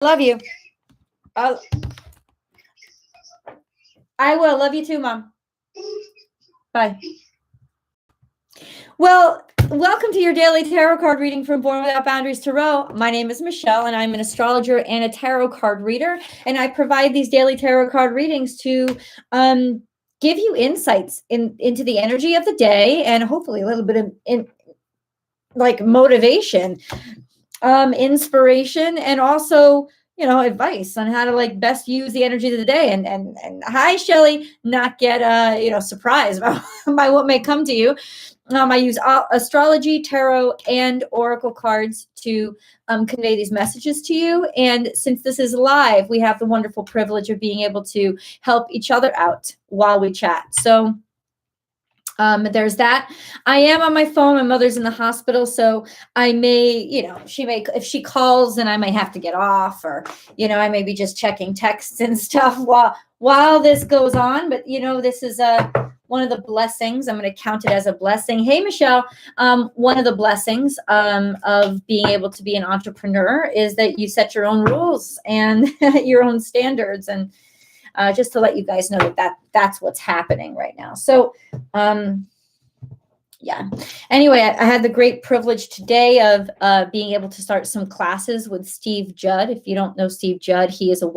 Love you. I will. Love you too, Mom. Bye. Well, welcome to your daily tarot card reading from Born Without Boundaries Tarot. My name is Michelle, and I'm an astrologer and a tarot card reader. And I provide these daily tarot card readings to give you insights into the energy of the day, and hopefully a little bit of motivation, inspiration, and also advice on how to best use the energy of the day. And hi, Shelly, not get surprised by what may come to you. I use astrology, tarot, and oracle cards to convey these messages to you. And since this is live, we have the wonderful privilege of being able to help each other out while we chat. So there's that. I am on my phone. My mother's in the hospital, so I may, if she calls, then I may have to get off, or, I may be just checking texts and stuff while this goes on. But, this is one of the blessings. I'm going to count it as a blessing. Hey, Michelle. One of the blessings of being able to be an entrepreneur is that you set your own rules and your own standards, and just to let you guys know that's what's happening right now. So, yeah. Anyway, I had the great privilege today of being able to start some classes with Steve Judd. If you don't know Steve Judd, he is a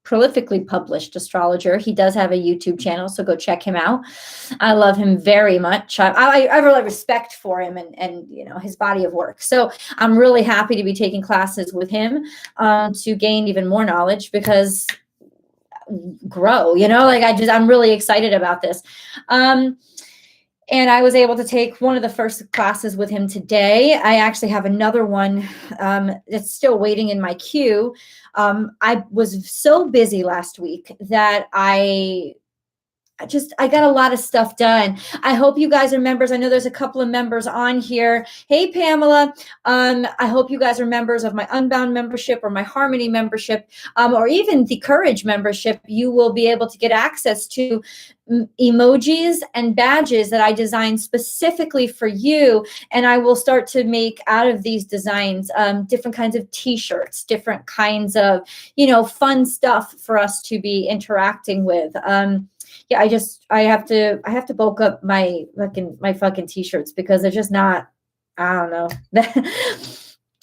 prolifically published astrologer. He does have a YouTube channel, so go check him out. I love him very much. I have really respect for him and his body of work. So I'm really happy to be taking classes with him to gain even more knowledge, because grow, I'm really excited about this. And I was able to take one of the first classes with him today. I actually have another one that's still waiting in my queue. I was so busy last week that I got a lot of stuff done. I hope you guys are members. I know there's a couple of members on here. Hey, Pamela. I hope you guys are members of my Unbound membership or my Harmony membership, or even the Courage membership. You will be able to get access to emojis and badges that I designed specifically for you. And I will start to make out of these designs different kinds of t-shirts, different kinds of, fun stuff for us to be interacting with. Yeah, I have to bulk up my fucking t-shirts, because they're just not, I don't know.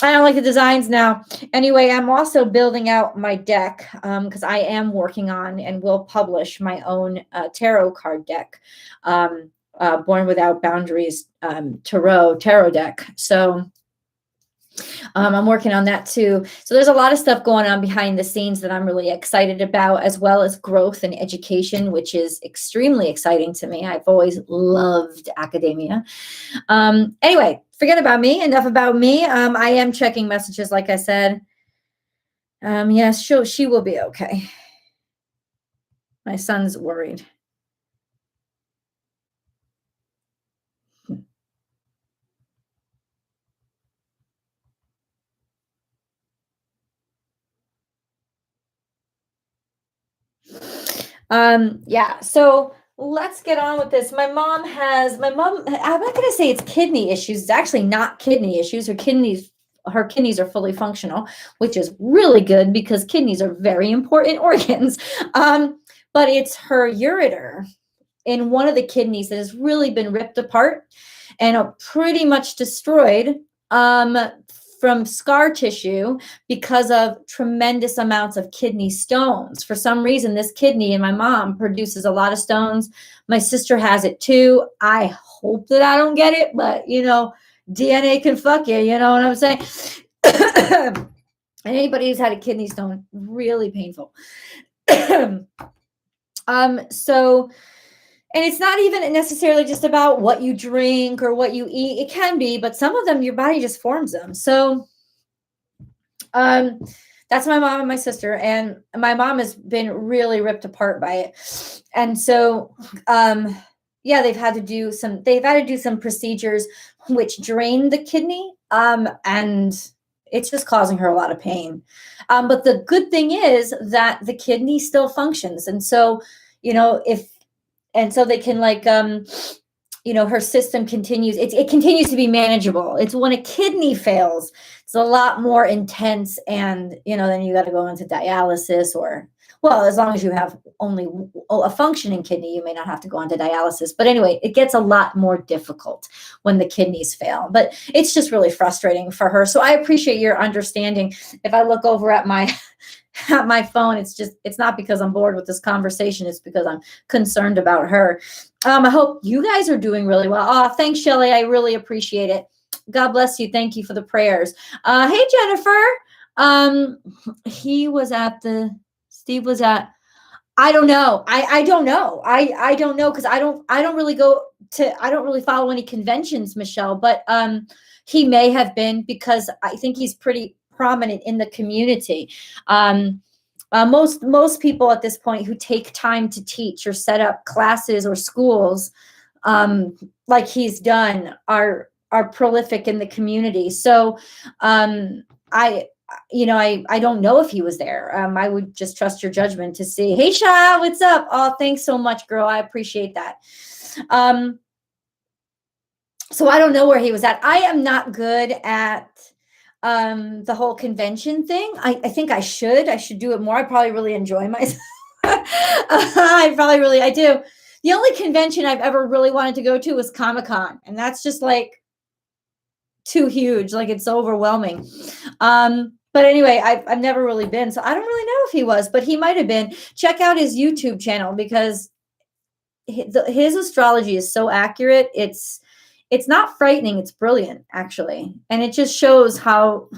I don't like the designs now. Anyway, I'm also building out my deck because I am working on and will publish my own tarot card deck, Born Without Boundaries tarot deck. So I'm working on that too. So there's a lot of stuff going on behind the scenes that I'm really excited about, as well as growth and education, which is extremely exciting to me. I've always loved academia. Anyway, forget about me. Enough about me. I am checking messages, like I said. Yes, she will be okay. My son's worried. Yeah, so let's get on with this. My mom, I'm not going to say it's kidney issues. It's actually not kidney issues. Her kidneys are fully functional, which is really good, because kidneys are very important organs. But it's her ureter in one of the kidneys that has really been ripped apart and pretty much destroyed from scar tissue because of tremendous amounts of kidney stones. For some reason, this kidney in my mom produces a lot of stones. My sister has it too. I hope that I don't get it, but DNA can fuck you, you know what I'm saying? Anybody who's had a kidney stone, really painful. And it's not even necessarily just about what you drink or what you eat. It can be, but some of them, your body just forms them. So that's my mom and my sister. And my mom has been really ripped apart by it. And so, yeah, they've had to do some procedures which drain the kidney. And it's just causing her a lot of pain. But the good thing is that the kidney still functions. And so, so they can her system continues, it continues to be manageable. It's when a kidney fails, it's a lot more intense, and then you got to go into dialysis, or, well, as long as you have only a functioning kidney, you may not have to go on to dialysis. But anyway, it gets a lot more difficult when the kidneys fail. But it's just really frustrating for her. So I appreciate your understanding. If I look over at my phone, it's not because I'm bored with this conversation. It's because I'm concerned about her. I hope you guys are doing really well. Oh, thanks, Shelly. I really appreciate it. God bless you. Thank you for the prayers. Hey, Jennifer. Steve was at, I don't know. I don't know. I don't know, because I don't really follow any conventions, Michelle, but he may have been, because I think he's pretty prominent in the community. Most people at this point who take time to teach or set up classes or schools, like he's done, are prolific in the community. So I don't know if he was there. I would just trust your judgment to see. Hey, Sha, what's up? Oh, thanks so much, girl. I appreciate that. So I don't know where he was at. I am not good at the whole convention thing. I think I should do it more. I probably really enjoy myself. I do. The only convention I've ever really wanted to go to was Comic-Con, and that's just like too huge. Like, it's overwhelming. But anyway, I've never really been, so I don't really know if he was, but he might have been. Check out his YouTube channel, because his astrology is so accurate. It's not frightening. It's brilliant, actually. And it just shows how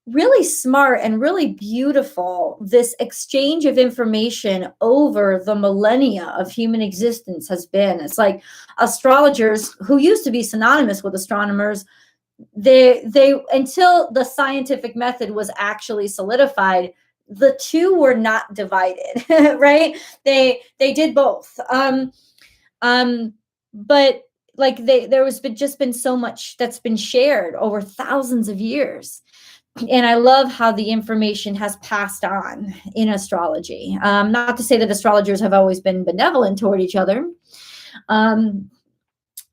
really smart and really beautiful this exchange of information over the millennia of human existence has been. It's like astrologers, who used to be synonymous with astronomers, they until the scientific method was actually solidified, the two were not divided, right? They did both. But like there just been so much that's been shared over thousands of years. And I love how the information has passed on in astrology. Not to say that astrologers have always been benevolent toward each other.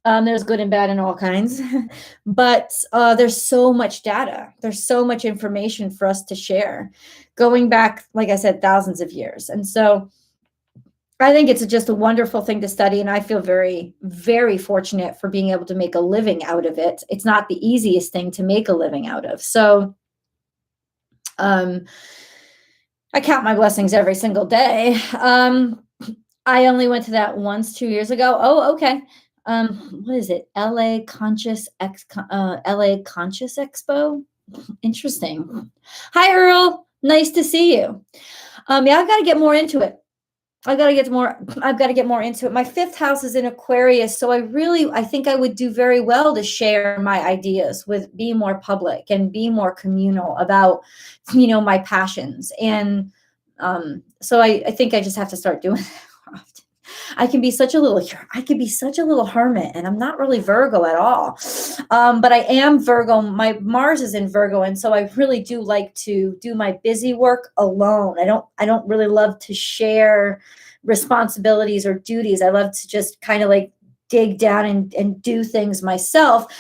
There's good and bad in all kinds, but there's so much data. There's so much information for us to share, going back, like I said, thousands of years. And so I think it's just a wonderful thing to study, and I feel very, very fortunate for being able to make a living out of it. It's not the easiest thing to make a living out of. So I count my blessings every single day. I only went to that once 2 years ago. Oh, okay. What is it? LA Conscious Expo. Interesting. Hi, Earl. Nice to see you. Yeah, I've got to get more into it. I've got to get more into it. My 5th house is in Aquarius, so I think I would do very well to share my ideas, be more public and be more communal about, my passions. And so I think I just have to start doing that more often. I can be such a little hermit, and I'm not really Virgo at all. But I am Virgo. My Mars is in Virgo. And so I really do like to do my busy work alone. I don't really love to share responsibilities or duties. I love to just kind of like dig down and do things myself.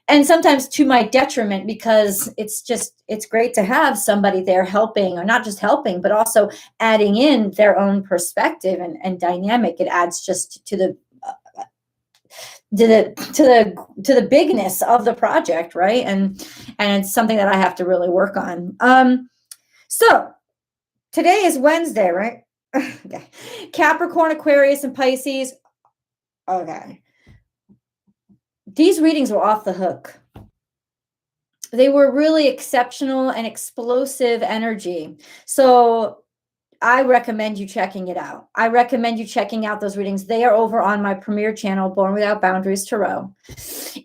And sometimes to my detriment, because it's great to have somebody there helping, or not just helping, but also adding in their own perspective and dynamic. It adds just to the bigness of the project, right? And it's something that I have to really work on. So today is Wednesday, right? Okay. Capricorn, Aquarius, and Pisces. Okay. These readings were off the hook. They were really exceptional and explosive energy. So I recommend you checking it out. I recommend you checking out those readings. They are over on my premier channel, Born Without Boundaries Tarot.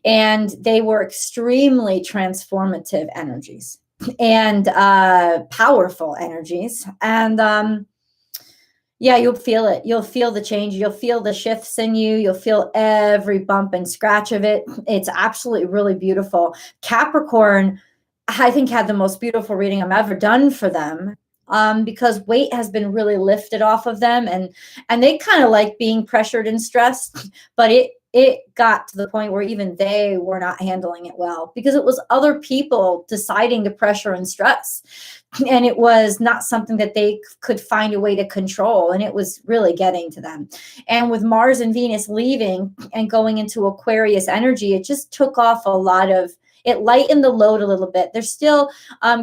And they were extremely transformative energies and powerful energies. And yeah, you'll feel it. You'll feel the change. You'll feel the shifts in you. You'll feel every bump and scratch of it. It's absolutely really beautiful. Capricorn, I think, had the most beautiful reading I've ever done for them, because weight has been really lifted off of them, and they kind of like being pressured and stressed, but it got to the point where even they were not handling it well, because it was other people deciding the pressure and stress. And it was not something that they could find a way to control. And it was really getting to them. And with Mars and Venus leaving and going into Aquarius energy, it just took off a lot of, it lightened the load a little bit. There's still,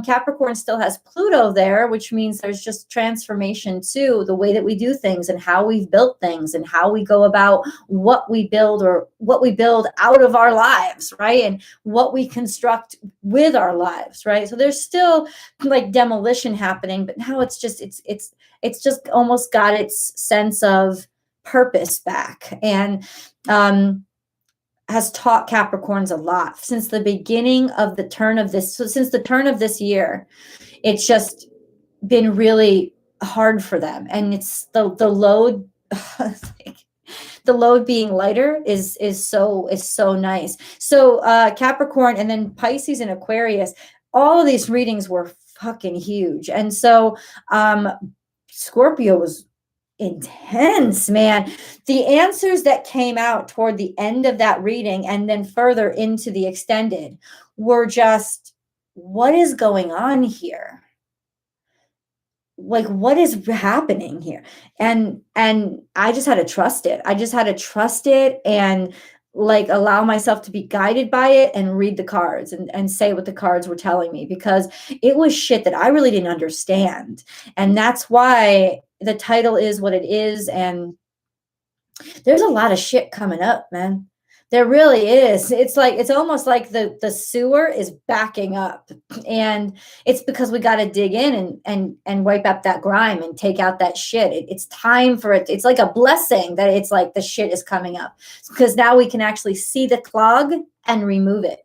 Capricorn still has Pluto there, which means there's just transformation too, the way that we do things and how we've built things and how we go about what we build or what we build out of our lives, right? And what we construct with our lives, right? So there's still like demolition happening, but now it's just, it's just almost got its sense of purpose back. And, has taught Capricorns a lot since the beginning of the turn of this. So since the turn of this year, it's just been really hard for them. And it's the load, the load being lighter is so nice. So Capricorn and then Pisces and Aquarius, all of these readings were fucking huge. And so Scorpio was intense, man. The answers that came out toward the end of that reading and then further into the extended were just, what is going on here? Like, what is happening here? And I just had to trust it. I just had to trust it and like allow myself to be guided by it and read the cards and say what the cards were telling me, because it was shit that I really didn't understand. And that's why the title is what it is. And there's a lot of shit coming up, man. There really is. It's like, it's almost like the sewer is backing up, and it's because we got to dig in and wipe up that grime and take out that shit. It's time for it. It's like a blessing that it's like the shit is coming up, because now we can actually see the clog and remove it.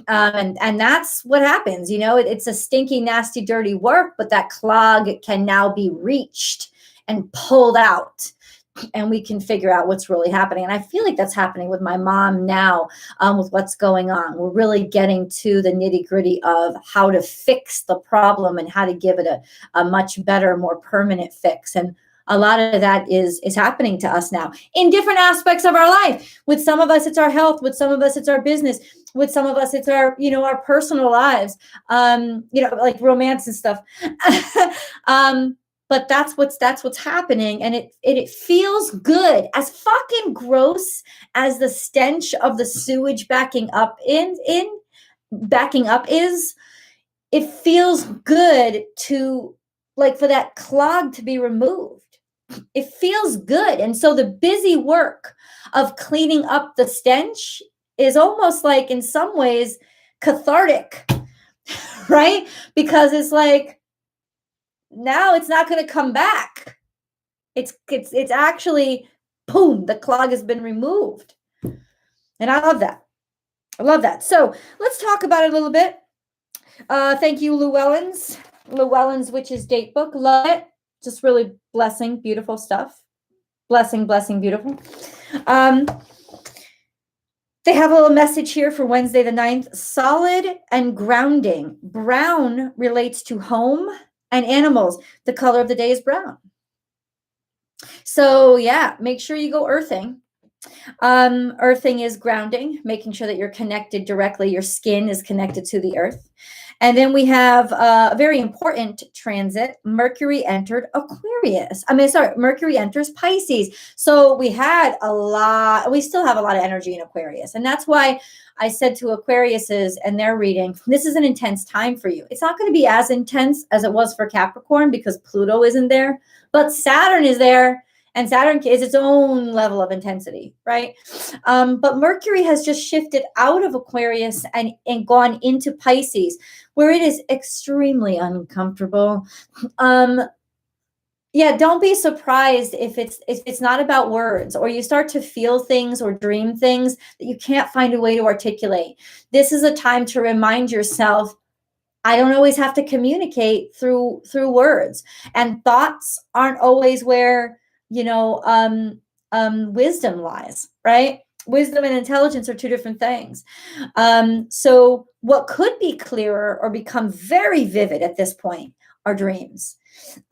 And that's what happens. You know, it's a stinky, nasty, dirty work, but that clog can now be reached and pulled out. And we can figure out what's really happening. And I feel like that's happening with my mom now, with what's going on. We're really getting to the nitty gritty of how to fix the problem and how to give it a much better, more permanent fix. And a lot of that is happening to us now in different aspects of our life. With some of us, it's our health. With some of us, it's our business. With some of us, it's our, you know, our personal lives, you know, like romance and stuff. But that's what's happening. And it feels good. As fucking gross as the stench of the sewage backing up is, it feels good to, like, for that clog to be removed. It feels good. And so the busy work of cleaning up the stench is almost like, in some ways, cathartic, right? Because it's like, now it's not going to come back. It's actually, boom, the clog has been removed. And I love that. I love that. So let's talk about it a little bit. Thank you, Llewellyn's Witch's Datebook. Love it. Just really blessing, beautiful stuff. Blessing, beautiful. They have a little message here for Wednesday the 9th. Solid and grounding. Brown relates to home and animals. The color of the day is brown. So yeah, make sure you go earthing. Earthing is grounding, making sure that you're connected directly. Your skin is connected to the earth. And then we have a very important transit. Mercury entered Aquarius. Mercury enters Pisces. So we had we still have a lot of energy in Aquarius. And that's why I said to Aquariuses and their reading, this is an intense time for you. It's not going to be as intense as it was for Capricorn because Pluto isn't there, but Saturn is there. And Saturn is its own level of intensity, right? But Mercury has just shifted out of Aquarius and gone into Pisces, where it is extremely uncomfortable. Yeah, don't be surprised if it's not about words, or you start to feel things or dream things that you can't find a way to articulate. This is a time to remind yourself, I don't always have to communicate through words, and thoughts aren't always where wisdom lies, right? Wisdom and intelligence are two different things. So what could be clearer or become very vivid at this point are dreams.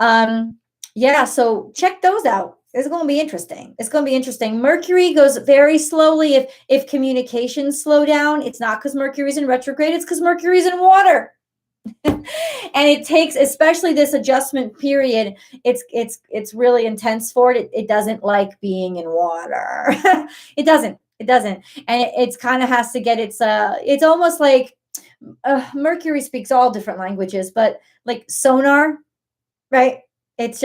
So check those out. It's going to be interesting. It's going to be interesting. Mercury goes very slowly. If communications slow down, it's not because Mercury's in retrograde. It's because Mercury's in water. And it takes, especially this adjustment period, it's really intense for it. It doesn't like being in water. It doesn't. And it's kind of has to get it's almost like Mercury speaks all different languages, but like sonar, right? It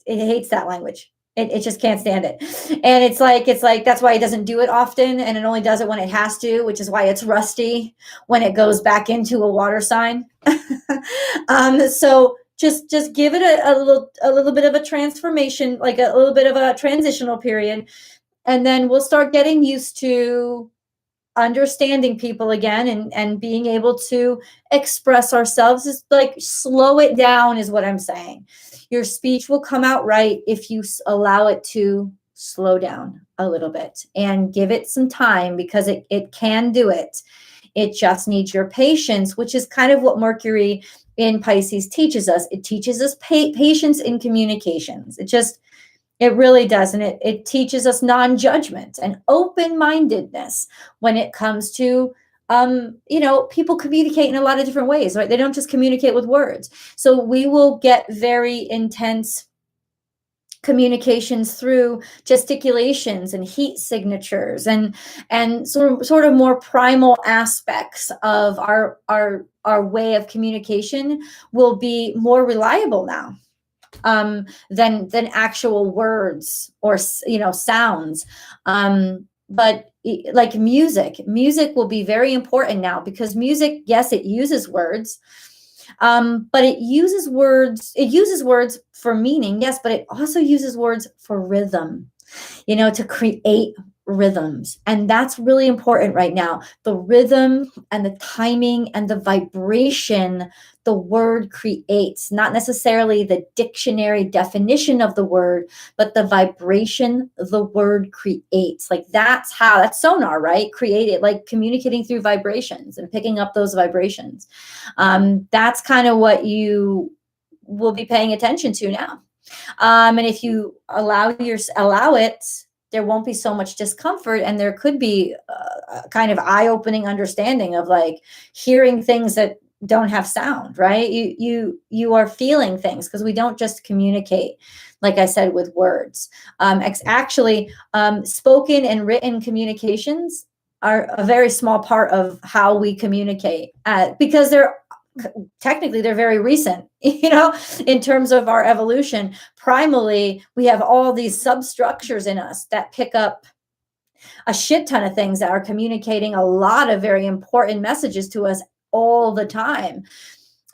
hates that language. It just can't stand it. And it's like, that's why it doesn't do it often. And it only does it when it has to, which is why it's rusty when it goes back into a water sign. So just give it a little bit of a transformation, like a little bit of a transitional period. And then we'll start getting used to understanding people again and being able to express ourselves. Is like, slow it down is what I'm saying. Your speech will come out right if you allow it to slow down a little bit and give it some time, because it can do it. It just needs your patience, which is kind of what Mercury in Pisces teaches us. It teaches us patience in communications. It really does. And it teaches us non-judgment and open-mindedness when it comes to, people communicate in a lot of different ways, right? They don't just communicate with words. So we will get very intense communications through gesticulations and heat signatures and sort of more primal aspects of our way of communication will be more reliable now than actual words or sounds. But like music will be very important now, because music, yes, it uses words, but it uses words for meaning, yes, but it also uses words for rhythm, to create rhythms. And that's really important right now. The rhythm and the timing and the vibration the word creates, not necessarily the dictionary definition of the word, but the vibration the word creates. Like that's sonar, right? Create it, like communicating through vibrations and picking up those vibrations. That's kind of what you will be paying attention to now. And if you allow it, there won't be so much discomfort, and there could be a kind of eye-opening understanding of like hearing things that don't have sound, right? You are feeling things, because we don't just communicate, like I said, with words. Actually, spoken and written communications are a very small part of how we communicate, because they're very recent, in terms of our evolution. Primally, we have all these substructures in us that pick up a shit ton of things that are communicating a lot of very important messages to us all the time.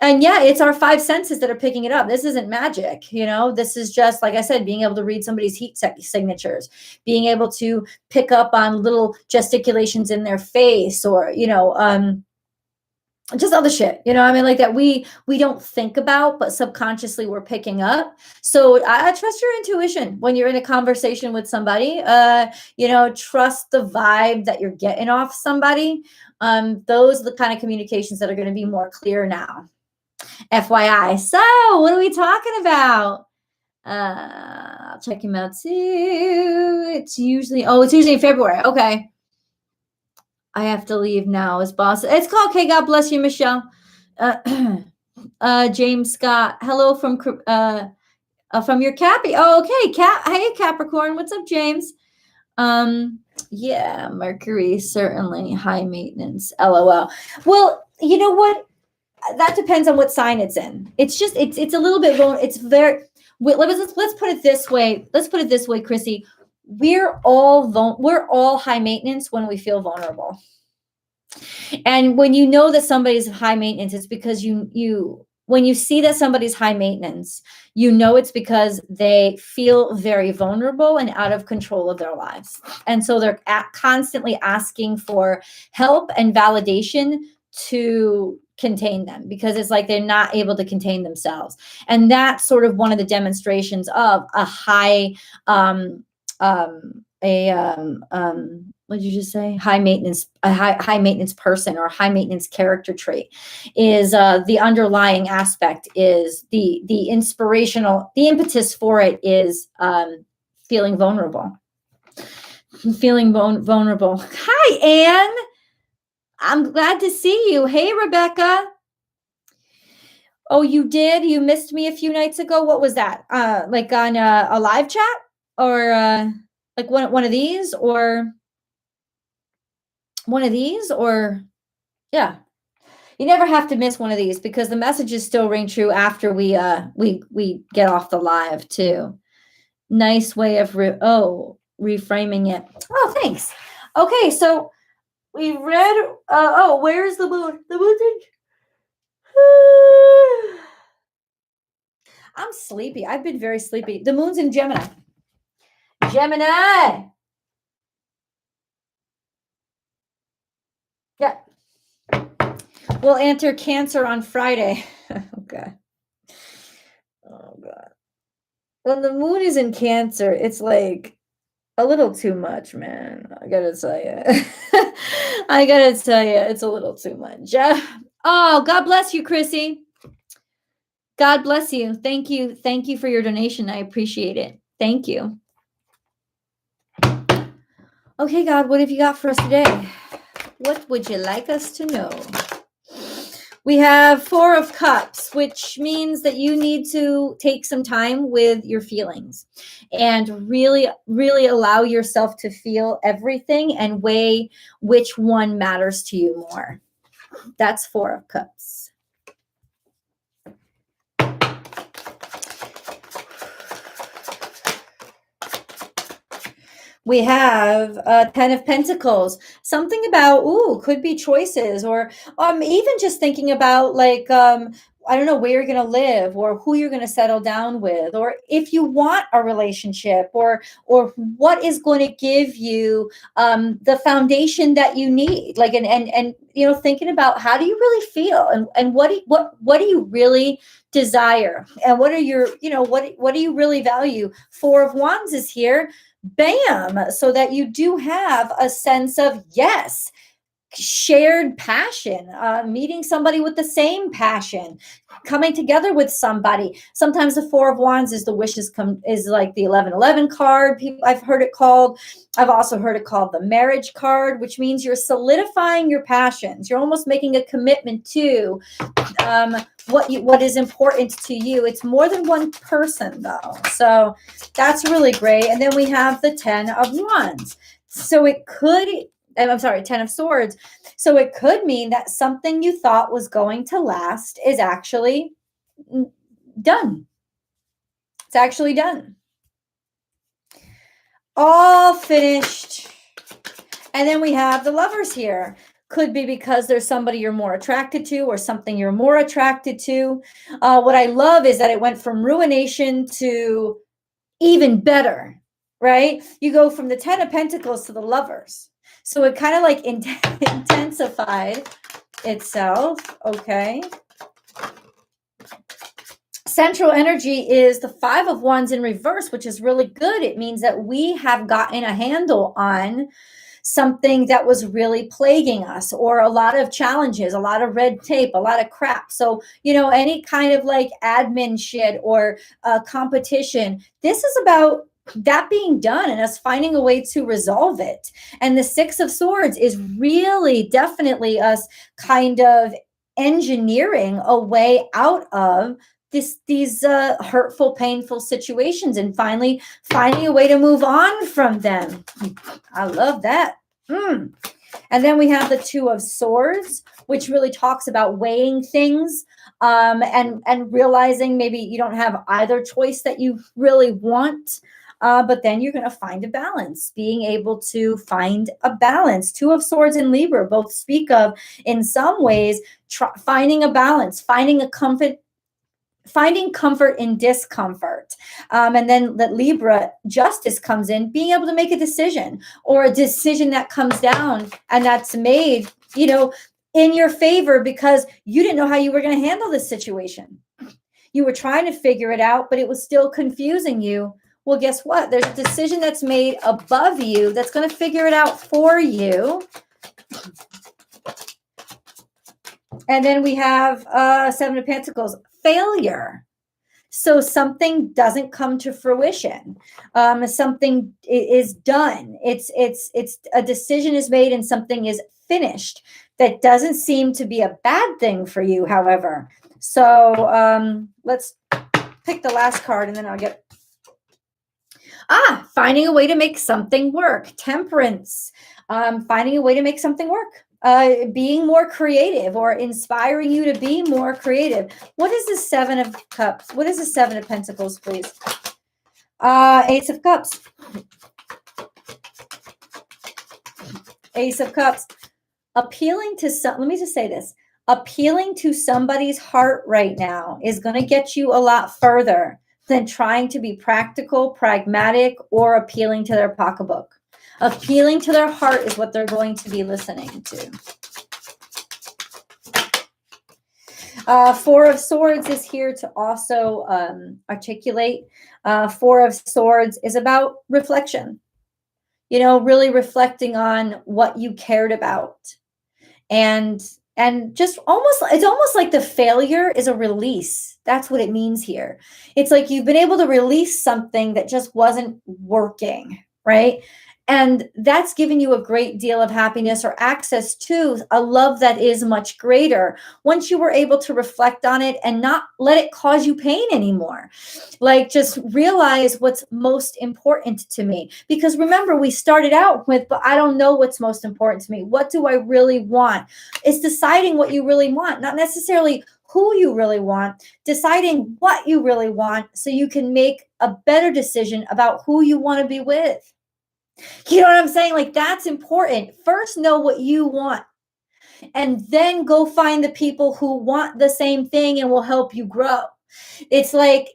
And yeah, it's our five senses that are picking it up. This isn't magic, this is just, like I said, being able to read somebody's heat signatures, being able to pick up on little gesticulations in their face, or, just other shit, like that we don't think about, but subconsciously we're picking up. So I trust your intuition when you're in a conversation with somebody. Trust the vibe that you're getting off somebody. Those are the kind of communications that are going to be more clear now. FYI. So what are we talking about? I'll check him out too. It's usually in February. Okay. I have to leave now as boss. It's called, okay, God bless you, Michelle. James Scott, hello from your Cappy. Oh, okay. Hey, Capricorn. What's up, James? Yeah, Mercury, certainly high maintenance. LOL. Well, you know what? That depends on what sign it's in. It's just, it's a little bit, it's very, let's put it this way. Let's put it this way, Chrissy. We're all high maintenance when we feel vulnerable. And when you know that somebody's high maintenance, it's because when you see that somebody's high maintenance, it's because they feel very vulnerable and out of control of their lives. And so they're constantly asking for help and validation to contain them, because it's like they're not able to contain themselves. And that's sort of one of the demonstrations of a high, what did you just say? High maintenance, a high maintenance person, or high maintenance character trait is the underlying aspect is the inspirational, the impetus for it is feeling vulnerable. Feeling vulnerable. Hi, Anne. I'm glad to see you. Hey, Rebecca. Oh, you did? You missed me a few nights ago? What was that? Like on a live chat? Or like one of these? Or one of these? Or yeah. You never have to miss one of these because the messages still ring true after we get off the live too. Nice way of reframing it. Oh, thanks. Okay, so we read where's the moon? The moon's in I'm sleepy. I've been very sleepy. The moon's in Gemini. Gemini. Yeah. We'll enter Cancer on Friday. Okay. Oh God. When the moon is in Cancer, it's like a little too much, man. I gotta tell you. I gotta tell you, it's a little too much. Oh, God bless you, Chrissy. God bless you. Thank you. Thank you for your donation. I appreciate it. Thank you. Okay, God, what have you got for us today? What would you like us to know? We have 4 of Cups, which means that you need to take some time with your feelings and really, really allow yourself to feel everything and weigh which one matters to you more. That's 4 of Cups. We have 10 of Pentacles. Something about, could be choices or even just thinking about like, I don't know where you're going to live or who you're going to settle down with, or if you want a relationship or what is going to give you the foundation that you need. Like, and you know, thinking about how do you really feel and what do you really desire and what are your, you know, what do you really value? 4 of Wands is here. Bam, so that you do have a sense of, yes, shared passion, meeting somebody with the same passion, coming together with somebody. Sometimes the 4 of Wands is the wishes is like the 1111 card. I've heard it called. I've also heard it called the marriage card, which means you're solidifying your passions. You're almost making a commitment to what is important to you. It's more than one person though, so that's really great. And then we have the 10 of Wands. So it could. I'm sorry, 10 of Swords. So it could mean that something you thought was going to last is actually done. It's actually done. All finished. And then we have the Lovers here. Could be because there's somebody you're more attracted to or something you're more attracted to. What I love is that it went from ruination to even better, right? You go from the 10 of Pentacles to the Lovers. So it kind of like intensified itself. Okay. Central energy is the 5 of Wands in reverse, which is really good. It means that we have gotten a handle on something that was really plaguing us, or a lot of challenges, a lot of red tape, a lot of crap. So, you know, any kind of like admin shit or competition, this is about that being done and us finding a way to resolve it. And the 6 of Swords is really definitely us kind of engineering a way out of these hurtful, painful situations and finally finding a way to move on from them. I love that. And then we have the 2 of Swords, which really talks about weighing things and realizing maybe you don't have either choice that you really want. But then you're going to find a balance, being able to find a balance. 2 of Swords and Libra both speak of, in some ways, finding a balance, finding comfort in discomfort. And then that Libra justice comes in, being able to make a decision or a decision that comes down and that's made, you know, in your favor because you didn't know how you were going to handle this situation. You were trying to figure it out, but it was still confusing you. Well, guess what? There's a decision that's made above you that's going to figure it out for you. And then we have 7 of Pentacles, failure. So something doesn't come to fruition. Something is done. It's a decision is made and something is finished. That doesn't seem to be a bad thing for you, however. So let's pick the last card and then I'll get finding a way to make something work. Temperance. Finding a way to make something work. Being more creative or inspiring you to be more creative. What is the Seven of Cups? What is the Seven of Pentacles, please? Ace of Cups. Ace of Cups. Appealing to let me just say this. Appealing to somebody's heart right now is going to get you a lot further than trying to be practical, pragmatic, or appealing to their pocketbook. Appealing to their heart is what they're going to be listening to. Four of Swords is here to also articulate. Four of Swords is about reflection. You know, really reflecting on what you cared about. And just it's almost like the failure is a release. That's what it means here. It's like you've been able to release something that just wasn't working, right? And that's giving you a great deal of happiness or access to a love that is much greater once you were able to reflect on it and not let it cause you pain anymore. Like, just realize what's most important to me. Because remember, we started out with, but I don't know what's most important to me. What do I really want? It's deciding what you really want, not necessarily who you really want, deciding what you really want so you can make a better decision about who you want to be with. You know what I'm saying? Like, that's important. First, know what you want, and then go find the people who want the same thing and will help you grow. It's like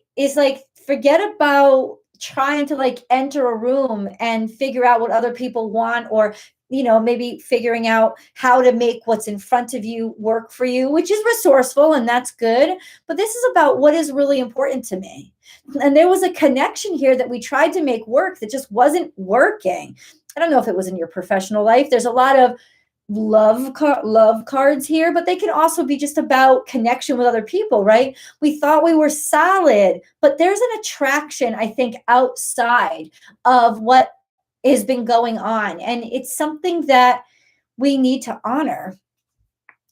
forget about trying to like enter a room and figure out what other people want, or maybe figuring out how to make what's in front of you work for you, which is resourceful and that's good. But this is about what is really important to me. And there was a connection here that we tried to make work that just wasn't working. I don't know if it was in your professional life. There's a lot of love cards here, but they can also be just about connection with other people, right? We thought we were solid, but there's an attraction, I think, outside of what has been going on. And it's something that we need to honor.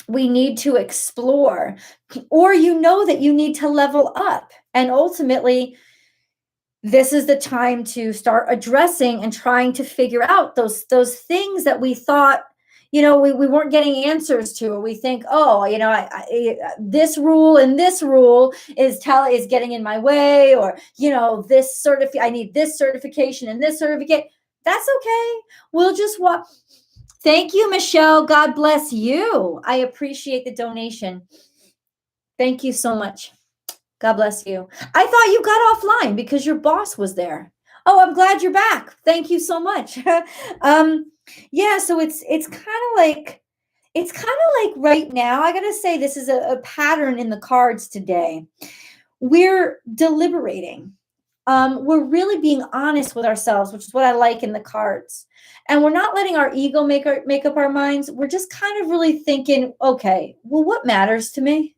We need to explore, or that you need to level up. And ultimately, this is the time to start addressing and trying to figure out those things that we thought, we weren't getting answers to, or we think, this rule and this rule is getting in my way, or, I need this certification and this certificate. That's okay. We'll just walk. Thank you, Michelle. God bless you. I appreciate the donation. Thank you so much. God bless you. I thought you got offline because your boss was there. Oh, I'm glad you're back. Thank you so much. Yeah, so it's kind of like right now, I got to say, this is a pattern in the cards today. We're deliberating. We're really being honest with ourselves, which is what I like in the cards. And we're not letting our ego make up our minds. We're just kind of really thinking, okay, well, what matters to me?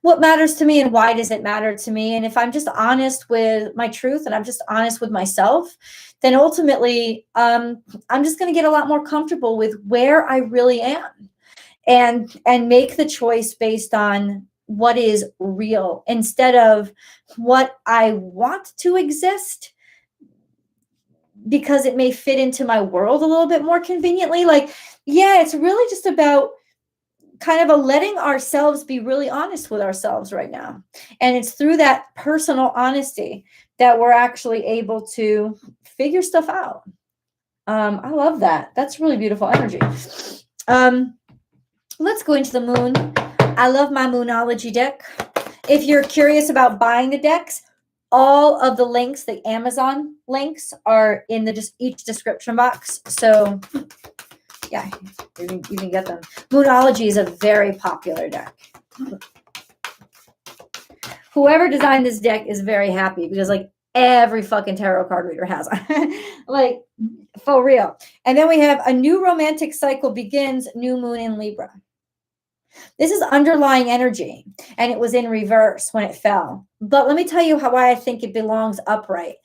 What matters to me, and why does it matter to me? And if I'm just honest with my truth and I'm just honest with myself, then ultimately, I'm just going to get a lot more comfortable with where I really am, and make the choice based on what is real instead of what I want to exist, because it may fit into my world a little bit more conveniently. Like, yeah, it's really just about kind of letting ourselves be really honest with ourselves right now. And it's through that personal honesty that we're actually able to figure stuff out. I love that. That's really beautiful energy. Let's go into the moon. I love my Moonology deck. If you're curious about buying the decks, all of the links, the Amazon links, are in each description box. So yeah, you can get them. Moonology is a very popular deck. Whoever designed this deck is very happy, because like every fucking tarot card reader has like, for real. And then we have a new romantic cycle begins, new moon in Libra. This is underlying energy, and it was in reverse when it fell. But let me tell you why I think it belongs upright.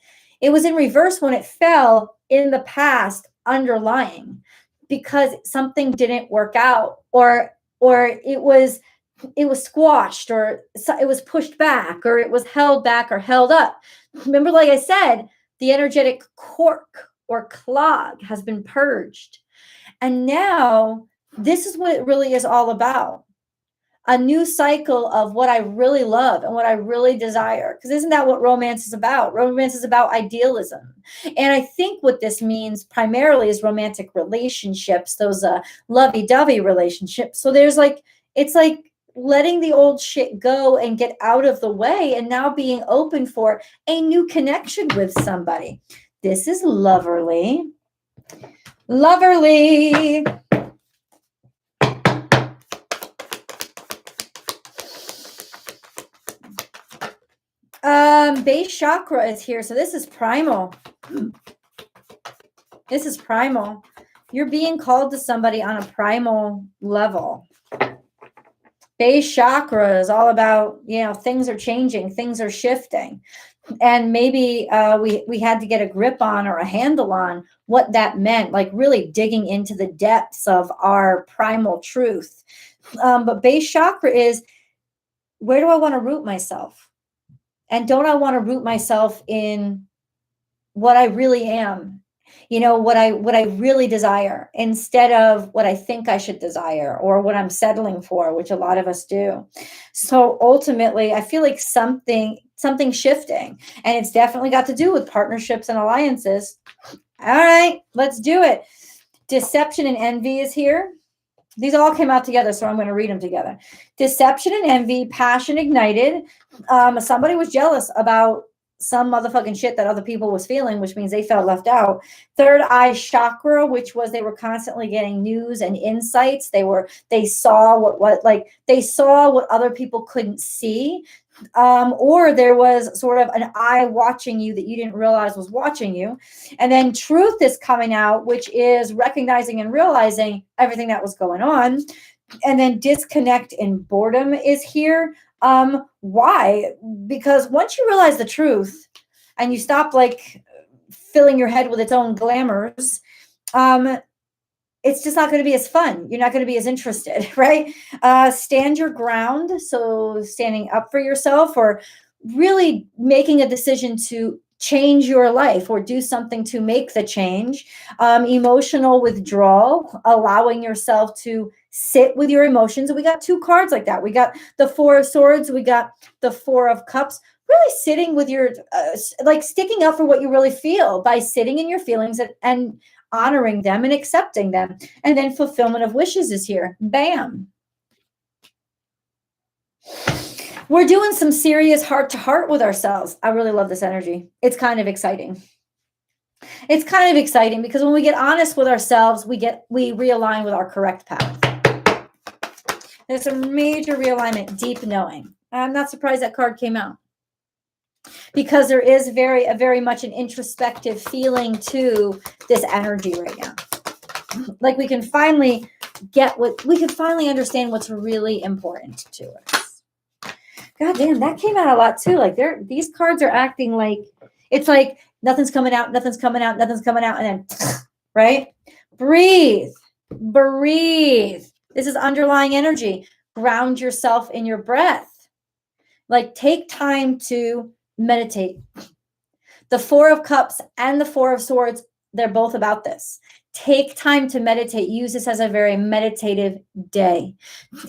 It was in reverse when it fell in the past, underlying, because something didn't work out, or it was squashed, or it was pushed back, or it was held back or held up. Remember, like I said, the energetic cork or clog has been purged. And now this is what it really is all about. A new cycle of what I really love and what I really desire. Because isn't that what romance is about? Romance is about idealism. And I think what this means primarily is romantic relationships, those lovey-dovey relationships. So it's like letting the old shit go and get out of the way, and now being open for a new connection with somebody. This is loverly. Loverly. Base chakra is here. So this is primal. This is primal. You're being called to somebody on a primal level. Base chakra is all about, things are changing, things are shifting. And maybe we had to get a grip on or a handle on what that meant, like really digging into the depths of our primal truth. But base chakra is, where do I want to root myself? And don't I want to root myself in what I really am? What I really desire, instead of what I think I should desire or what I'm settling for, which a lot of us do. So ultimately, I feel like something shifting, and it's definitely got to do with partnerships and alliances. All right, let's do it. Deception and envy is here. These all came out together, so I'm going to read them together. Deception and envy, passion ignited. Somebody was jealous about some motherfucking shit that other people was feeling, which means they felt left out. Third eye chakra, which was they were constantly getting news and insights. They saw what other people couldn't see. Or there was sort of an eye watching you that you didn't realize was watching you. And then truth is coming out, which is recognizing and realizing everything that was going on. And then disconnect and boredom is here. Why? Because once you realize the truth and you stop filling your head with its own glamours, it's just not going to be as fun. You're not going to be as interested, right? Stand your ground. So standing up for yourself, or really making a decision to change your life or do something to make the change. Emotional withdrawal, allowing yourself to sit with your emotions. And we got two cards like that. We got the Four of Swords. We got the Four of Cups. Really sitting with your, sticking up for what you really feel by sitting in your feelings and honoring them and accepting them. And then fulfillment of wishes is here. Bam. We're doing some serious heart-to-heart with ourselves. I really love this energy. It's kind of exciting. It's kind of exciting because when we get honest with ourselves, we realign with our correct path. There's a major realignment, deep knowing. I'm not surprised that card came out, because there is very much an introspective feeling to this energy right now. Like we can finally understand what's really important to us. God damn, that came out a lot too. Like these cards are acting like it's like nothing's coming out, nothing's coming out, nothing's coming out, and then right? Breathe. This is underlying energy. Ground yourself in your breath. Like take time to meditate. The Four of Cups and the Four of Swords, they're both about this. Take time to meditate. Use this as a very meditative day.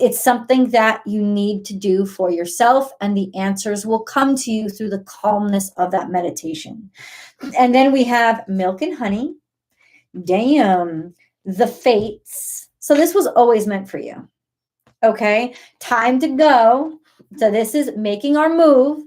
It's something that you need to do for yourself, and the answers will come to you through the calmness of that meditation. And then we have milk and honey. Damn. The fates. So this was always meant for you. Okay. Time to go. So this is making our move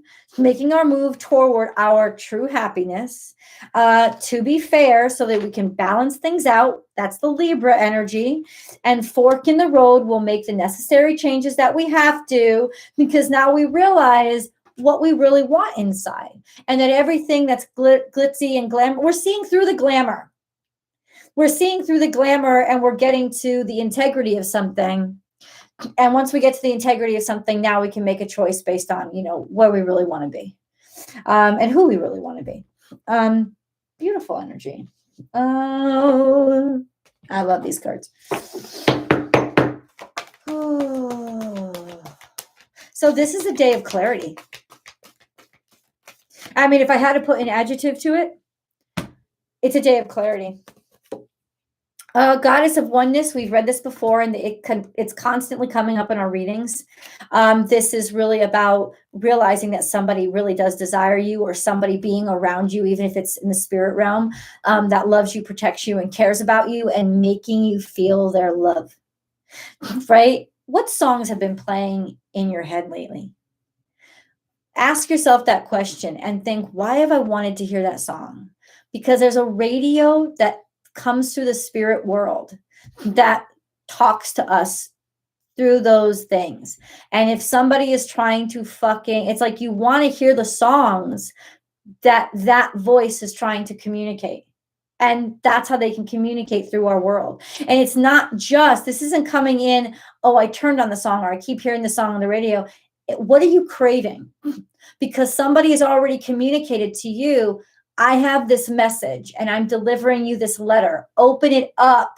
toward our true happiness. To be fair, so that we can balance things out. That's the Libra energy. And fork in the road will make the necessary changes that we have to, because now we realize what we really want inside, and that everything that's glitzy and glamour, we're seeing through the glamour. We're seeing through the glamour, and we're getting to the integrity of something And once we get to the integrity of something, now we can make a choice based on, where we really want to be, and who we really want to be. Beautiful energy. Oh, I love these cards. Oh. So this is a day of clarity. I mean, if I had to put an adjective to it, it's a day of clarity. Goddess of oneness. We've read this before, and it's constantly coming up in our readings. This is really about realizing that somebody really does desire you, or somebody being around you, even if it's in the spirit realm, that loves you, protects you, and cares about you, and making you feel their love. Right? What songs have been playing in your head lately? Ask yourself that question and think, why have I wanted to hear that song? Because there's a radio that comes through the spirit world that talks to us through those things. And if somebody is trying to it's like you want to hear the songs that voice is trying to communicate. And that's how they can communicate through our world. And it's not just, this isn't coming in, oh, I turned on the song, or I keep hearing the song on the radio. What are you craving? Because somebody has already communicated to you, I have this message and I'm delivering you this letter. Open it up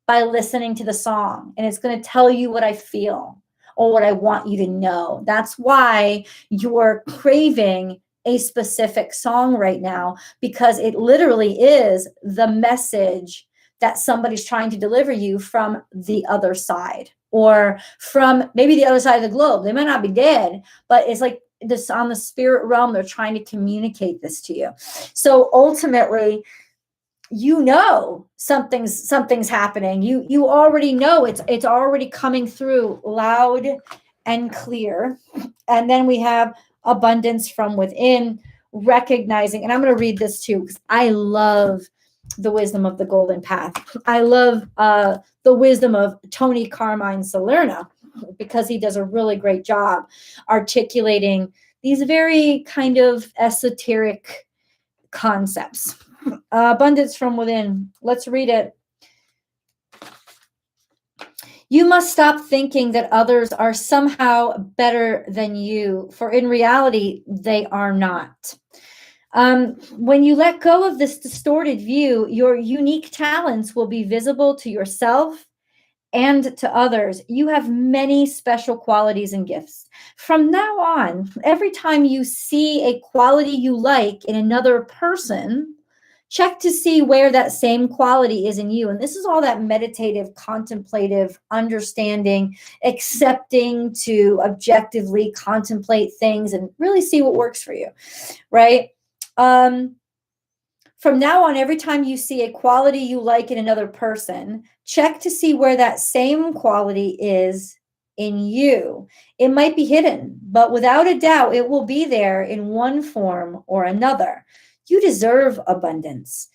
by listening to the song, and it's going to tell you what I feel or what I want you to know. That's why you're craving a specific song right now, because it literally is the message that somebody's trying to deliver you from the other side, or from maybe the other side of the globe. They might not be dead, but it's like this on the spirit realm. They're trying to communicate this to you. So ultimately, something's happening. You already know it's already coming through loud and clear. And then we have abundance from within, recognizing, and I'm going to read this too, because I love the wisdom of the golden path. I love the wisdom of Tony Carmine Salerno, because he does a really great job articulating these very kind of esoteric concepts. Abundance from within. Let's read it. You must stop thinking that others are somehow better than you, for in reality, they are not. When you let go of this distorted view, your unique talents will be visible to yourself and to others. You have many special qualities and gifts. From now on, every time you see a quality you like in another person, check to see where that same quality is in you. And this is all that meditative, contemplative, understanding, accepting to objectively contemplate things and really see what works for you, right? From now on, every time you see a quality you like in another person, check to see where that same quality is in you. It might be hidden, but without a doubt, it will be there in one form or another. You deserve abundance,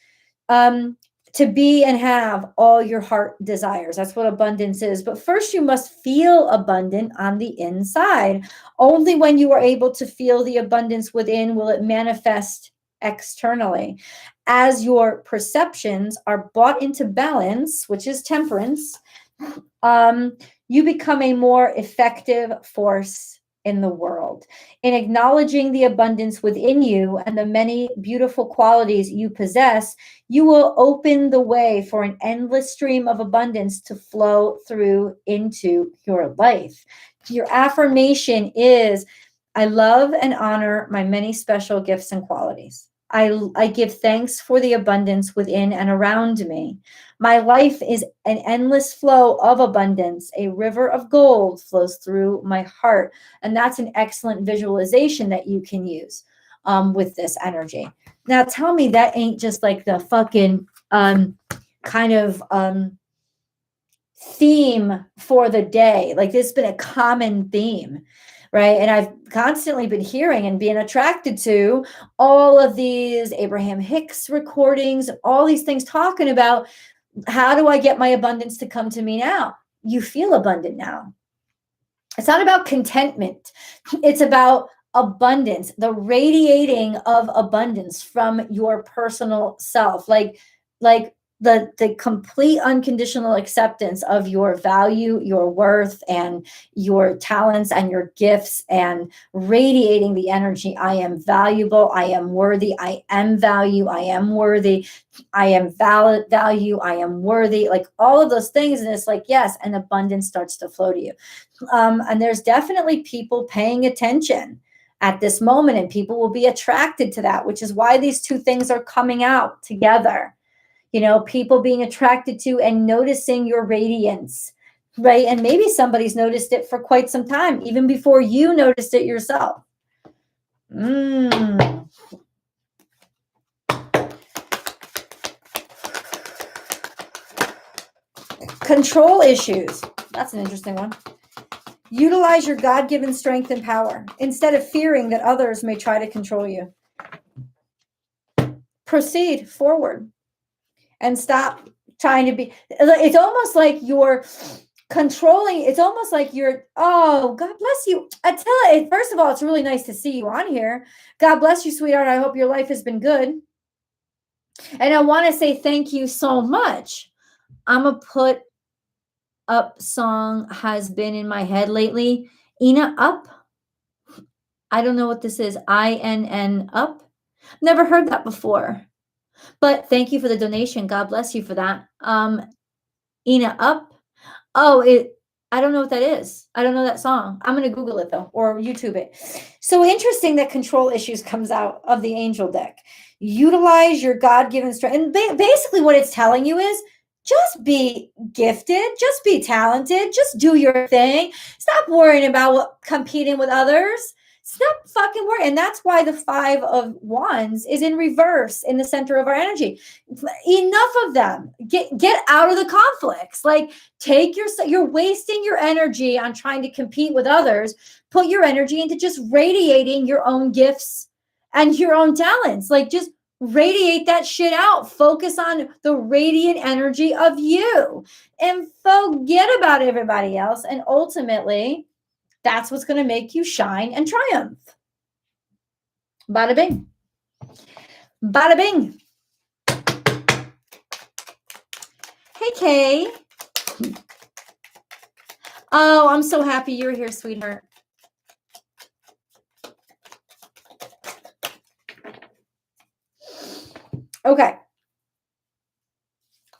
to be and have all your heart desires. That's what abundance is. But first, you must feel abundant on the inside. Only when you are able to feel the abundance within will it manifest externally. As your perceptions are brought into balance, which is temperance, you become a more effective force in the world. In acknowledging the abundance within you and the many beautiful qualities you possess, you will open the way for an endless stream of abundance to flow through into your life. Your affirmation is, I love and honor my many special gifts and qualities. I give thanks for the abundance within and around me. My life is an endless flow of abundance. A river of gold flows through my heart. And that's an excellent visualization that you can use with this energy. Now, tell me that ain't just like the fucking kind of theme for the day. Like, this has been a common theme, right? And I've constantly been hearing and being attracted to all of these Abraham Hicks recordings, all these things talking about, how do I get my abundance to come to me now? You feel abundant now. It's not about contentment. It's about abundance, the radiating of abundance from your personal self. Like the complete unconditional acceptance of your value, your worth, and your talents and your gifts, and radiating the energy. I am valuable. I am worthy. I am value. I am worthy. I am valid value. I am worthy. Like all of those things. And it's like, yes, and abundance starts to flow to you. And there's definitely people paying attention at this moment, and people will be attracted to that, which is why these two things are coming out together. You know, people being attracted to and noticing your radiance, right? And maybe somebody's noticed it for quite some time, even before you noticed it yourself. Control issues. That's an interesting one. Utilize your God-given strength and power instead of fearing that others may try to control you. Proceed forward. And stop trying to be, it's almost like you're controlling. It's almost like you're, oh, God bless you. Attila, first of all, it's really nice to see you on here. God bless you, sweetheart. I hope your life has been good. And I want to say thank you so much. I'm going to put up song has been in my head lately. Ina Up. I don't know what this is. INN Up. Never heard that before. But thank you for the donation. God bless you for that. Ina Up. Oh, I don't know what that is. I don't know that song. I'm going to Google it though, or YouTube it. So interesting that control issues comes out of the angel deck. Utilize your God-given strength. And basically what it's telling you is just be gifted, just be talented, just do your thing. Stop worrying about competing with others. Stop fucking worrying. And that's why the 5 of Wands is in reverse in the center of our energy. Enough of them. Get out of the conflicts. Like you're wasting your energy on trying to compete with others. Put your energy into just radiating your own gifts and your own talents. Like just radiate that shit out. Focus on the radiant energy of you and forget about everybody else. And ultimately, that's what's going to make you shine and triumph. Bada bing. Bada bing. Hey, Kay. Oh, I'm so happy you're here, sweetheart. Okay.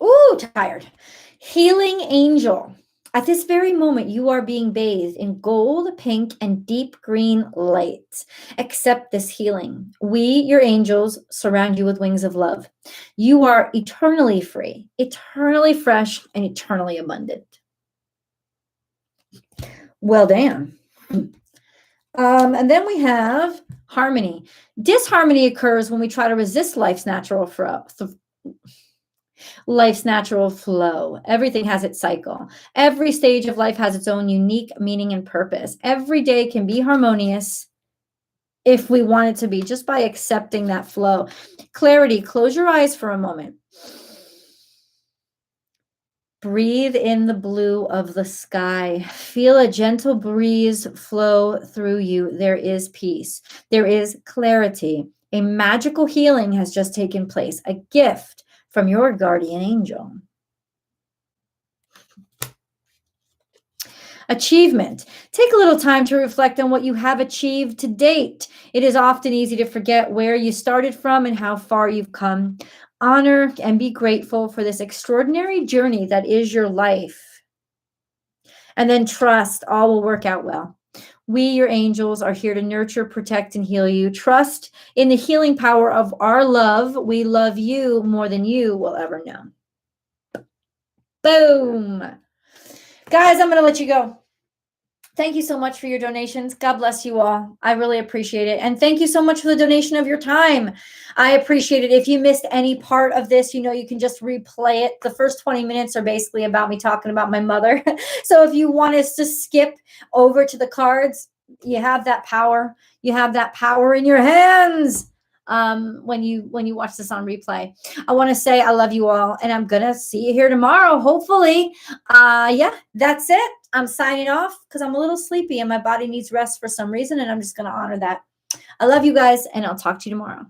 Ooh, tired. Healing angel. At this very moment, you are being bathed in gold, pink, and deep green light. Accept this healing. We, your angels, surround you with wings of love. You are eternally free, eternally fresh, and eternally abundant. Well, damn. And then we have harmony. Disharmony occurs when we try to resist life's natural flow. Everything has its cycle. Every stage of life has its own unique meaning and purpose. Every day can be harmonious if we want it to be, just by accepting that flow. Clarity. Close your eyes for a moment. Breathe in the blue of the sky. Feel a gentle breeze flow through you. There is peace. There is clarity. A magical healing has just taken place. A gift from your guardian angel. Achievement. Take a little time to reflect on what you have achieved to date. It is often easy to forget where you started from and how far you've come. Honor and be grateful for this extraordinary journey that is your life. And then trust all will work out well. We, your angels, are here to nurture, protect, and heal you. Trust in the healing power of our love. We love you more than you will ever know. Boom. Guys, I'm going to let you go. Thank you so much for your donations. God bless you all. I really appreciate it. And thank you so much for the donation of your time. I appreciate it. If you missed any part of this, you know, you can just replay it. The first 20 minutes are basically about me talking about my mother. So if you want us to skip over to the cards, you have that power. You have that power in your hands. When you watch this on replay. I want to say I love you all, and I'm gonna see you here tomorrow, hopefully. Yeah, that's it. I'm signing off because I'm a little sleepy and my body needs rest for some reason, and I'm just gonna honor that. I love you guys, and I'll talk to you tomorrow.